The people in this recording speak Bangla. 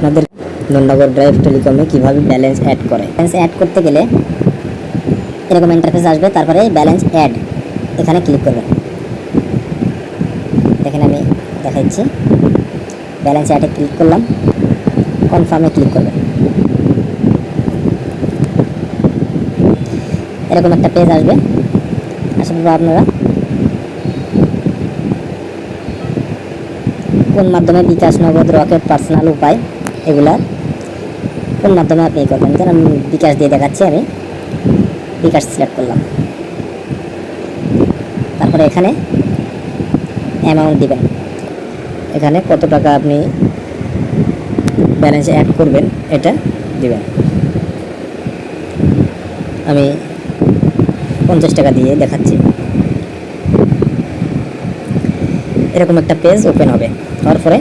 আপনাদের ধন্যবাদ। ড্রাইভ টেলিকমে কিভাবে ব্যালেন্স অ্যাড করে। ব্যালেন্স অ্যাড করতে গেলে এরকম ইন্টারফেস আসবে, তারপরে ব্যালেন্স অ্যাড এখানে ক্লিক করবেন। দেখেন আমি দেখাচ্ছি, ব্যালেন্স অ্যাডে ক্লিক করলাম, কনফার্মে ক্লিক করবেন। এরকম একটা পেজ আসবে, আসার পর আপনারা কোন মাধ্যমে বিকাশ, নগদ, রকেট, পার্সোনাল উপায় এগুলা কোন মাধ্যমে আপনি করবেন। যেন আমি বিকাশ দিয়ে দেখাচ্ছি, আমি বিকাশ সিলেক্ট করলাম। তারপরে এখানে অ্যামাউন্ট দিবেন, এখানে কত টাকা আপনি ব্যালেন্সে অ্যাড করবেন এটা দিবেন। আমি 50 টাকা দিয়ে দেখাচ্ছি। এরকম একটা পেজ ওপেন হবে, হওয়ার পরে